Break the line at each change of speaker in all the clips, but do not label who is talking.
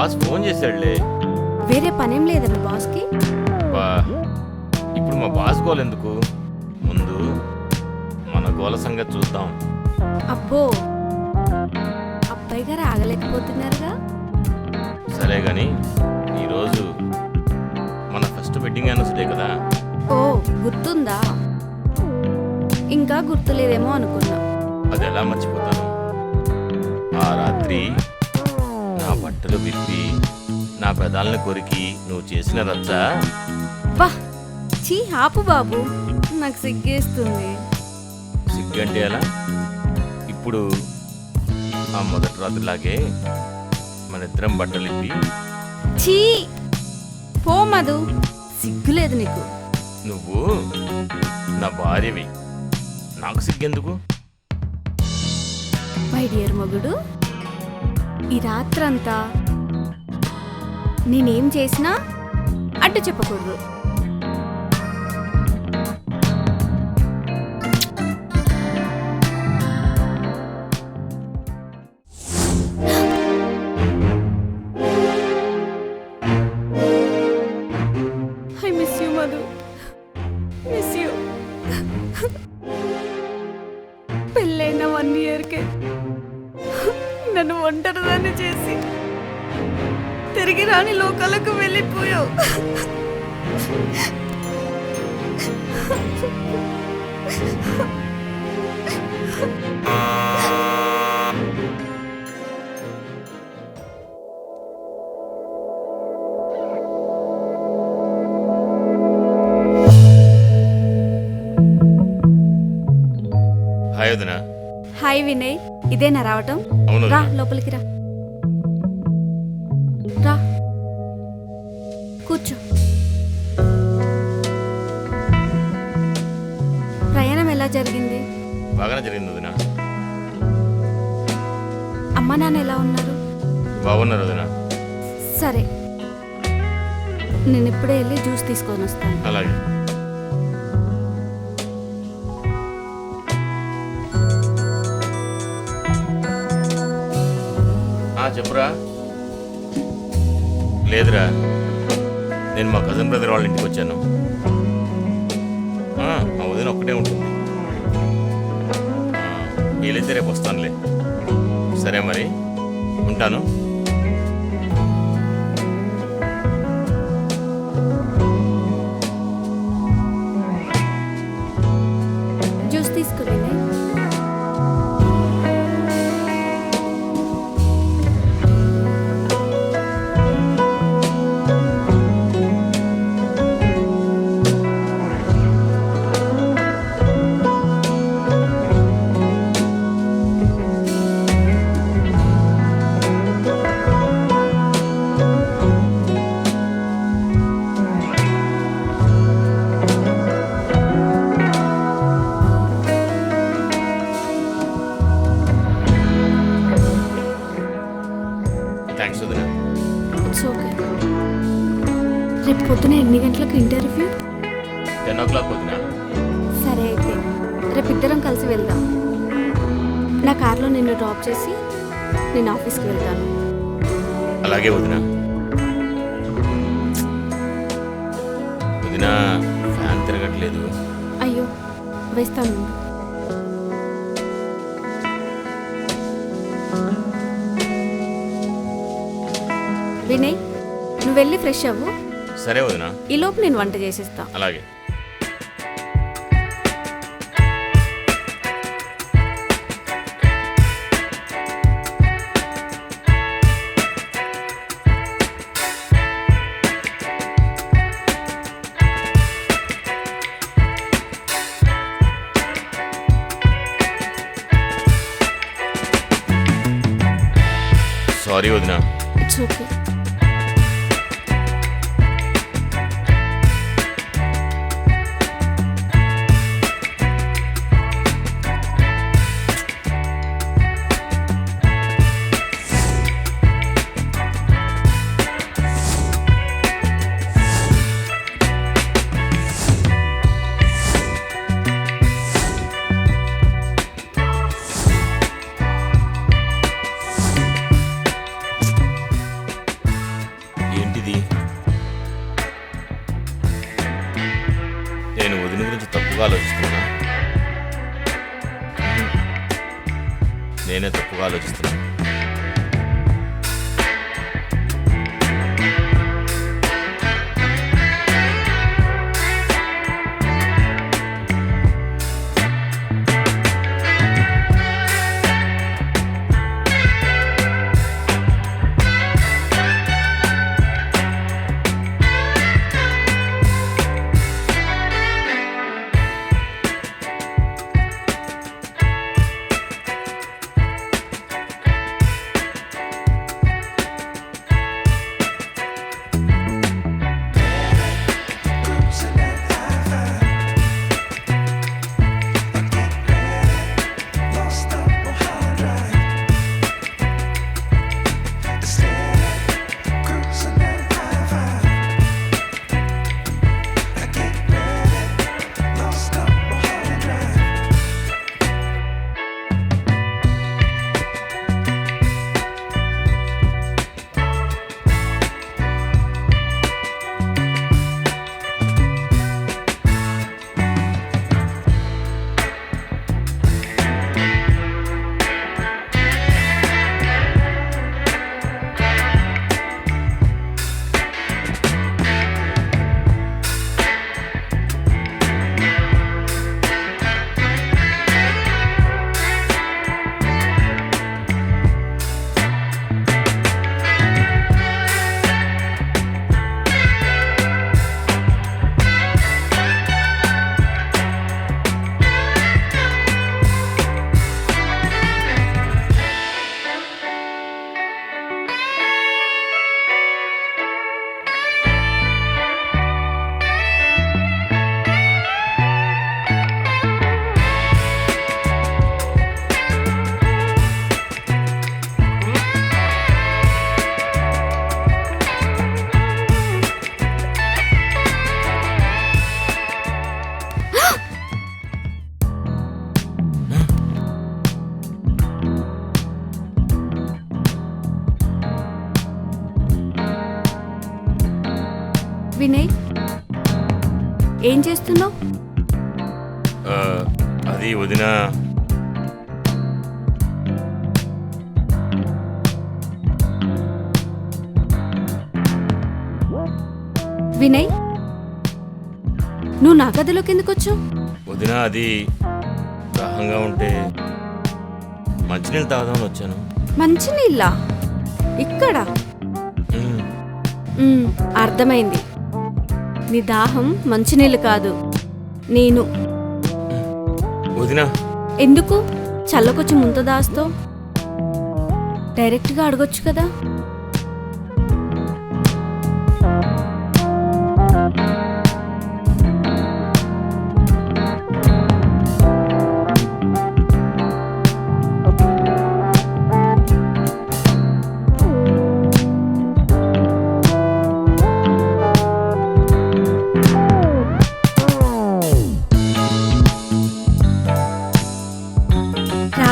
Boss phone చేశాడులే.
వేరే పనేం లేదా మీ బాస్కి?
బా ఇప్పుడు మా బాస్ గోల్ ఎందుకు, ముందు మన గోల సంగతి చూద్దాం.
అబ్బో, అబ్బాయి గారు ఆగలేకపోతున్నారుగా.
సరే గాని ఈరోజు మన ఫస్ట్ వెడ్డింగ్ యానివర్సరీ కదా.
ఓ, గుర్తుందా? ఇంకా గుర్తులేదేమో అనుకున్నా.
అది ఎలా మర్చిపోతాను. ఆ రాత్రి నా బట్టలు విప్పి నా పెదాలను కొరికి నువ్వు చేసిన రచ్చ.
బా, చీ ఆపు బాబు, నాకు సిగ్గేస్తుంది.
సిగ్గంటే ఎలా? ఇప్పుడు ఆ మొదటి రాత్రిలాగే మన ఇద్దరం బట్టలు ఇప్పి.
చీ, పో మధు, సిగ్గులేదు నీకు.
నువ్వు నా భార్యవి, నాకు సిగ్గెందుకు?
మై డియర్ మొగుడు, ఈ రాత్రంతా నేనేం చేసినా అడ్డు చెప్పకూడదు. I miss you Madhu, miss you. పెళ్ళైన 1 ఇయర్కే నన్ను ఒంటరిదాన్ని చేసి తిరిగి రాని లోకాలకు వెళ్ళిపోయావు.
హాయ్ వదినా.
హాయ్ వినయ్, ఇదేనా రావటం?
అవును
రా,
వదినా.
లోపలికి రా. రా, కూర్చో. ప్రయాణం ఎలా జరిగింది?
బాగానే జరిగింది వదినా.
అమ్మ నాన్న ఎలా ఉన్నారు?
బాగున్నారు వదినా.
సరే, నేను ఇప్పుడే వెళ్ళి జ్యూస్ తీసుకొని వస్తాను.
అలాగే. చెప్పురా. లేదురా, నేను మా కజిన్ బ్రదర్ వాళ్ళ ఇంటికి వచ్చాను. మా వదిన ఒక్కటే ఉంటుంది. వీలైతే రేపు వస్తానులే. సరే మరి, ఉంటాను.
జ్యూస్ తీసుకో వినయ్.
థ్యాంక్స్ వదినా.
It's okay. రేపు పొద్దున ఎన్ని గంటలకు ఇంటర్వ్యూ?
10 o'clock వదినా.
సరే అయితే రేపు ఇద్దరం కలిసి వెళ్దాం. నా కార్లో నిన్ను డ్రాప్ చేసి నేను ఆఫీస్కి వెళ్తాను.
అలాగే వదినా. వదినా, ఫ్యాన్ తిరగట్లేదు.
అయ్యో, వేస్తాను. వినయ్, నువ్వు వెళ్ళి ఫ్రెష్ అవ్వు.
సరే వదినా.
ఈలోపు నేను వంట చేసేస్తా.
అలాగే. సారీ వదినా.
It's okay.
నేను వదిన గురించి తప్పుగా ఆలోచిస్తున్నా. నేనే తప్పుగా ఆలోచిస్తున్నాను.
వినయ్, ఏం చేస్తున్నావు?
అది వదిన,
వినయ్, నువ్వు నా గదిలోకి ఎందుకు వచ్చావు?
వదిన అది దాహంగా ఉంటే మంచినీళ్ళు తాగుదామని వచ్చాను.
మంచినీళ్ళ? ఇక్కడ? అర్థమైంది. నీ దాహం మంచినీళ్ళు కాదు, నేను.
వదిన,
ఎందుకు చల్లకొచ్చి ముంత దాస్తావు? డైరెక్ట్గా అడగొచ్చు కదా.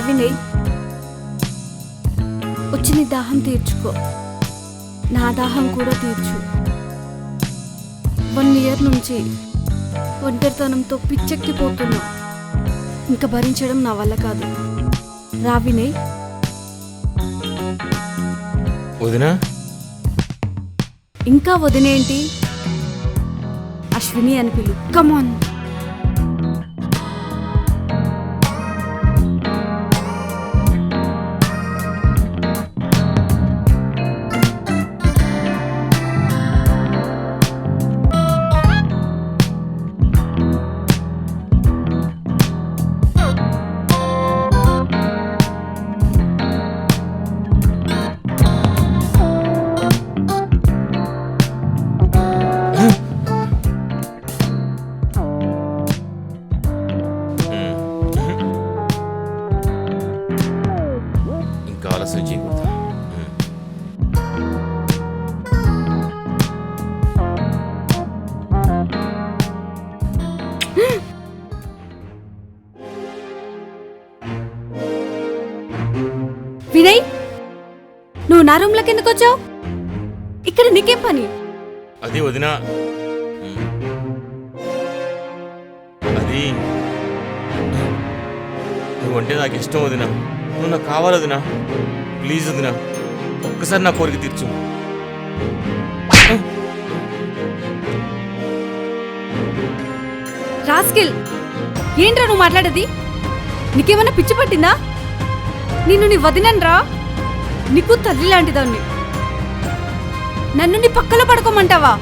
వినయ్, వచ్చి నీ దాహం తీర్చుకో, నా దాహం కూడా తీర్చు. 1 year నుంచి ఒంటరితనంతో పిచ్చెక్కిపోతున్నా. ఇంకా భరించడం నా వల్ల కాదు. రా వినయ్.
వదినా?
ఇంకా వదినేంటి? అశ్విని అని పిలు. కమాన్.
ఆలస్యం చేయకూడదు.
వినయ్, నువ్వు నా రూమ్లోకి ఎందుకు వచ్చావు? ఇక్కడ నీకేం పని?
అది వదినా, రాత్రి నువ్వు అంటే నాకు ఇష్టం వదినా, నువ్వు నాకు కావాలి వదినా, ప్లీజ్ వదినా, ఒక్కసారి నా కోరిక తీర్చు.
రాస్కిల్, ఏంట్రా నువ్వు మాట్లాడేది? నీకేమన్నా పిచ్చి పట్టిందా? నిన్ను నీ వదినన్రా, నీకు తల్లి లాంటిదాన్ని. నన్ను నీ పక్కలో పడుకోమంటావా?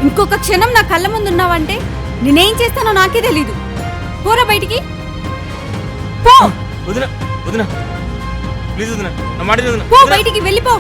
ఇంకొక క్షణం నా కళ్ళ ముందు ఉన్నావంటే నేనేం చేస్తానో నాకే తెలీదు. పోరా బయటికి పో.
వదినా వదినా ప్లీజ్ వదినా, నా మాట వదినా.
పో బయటికి, వెళ్ళిపో.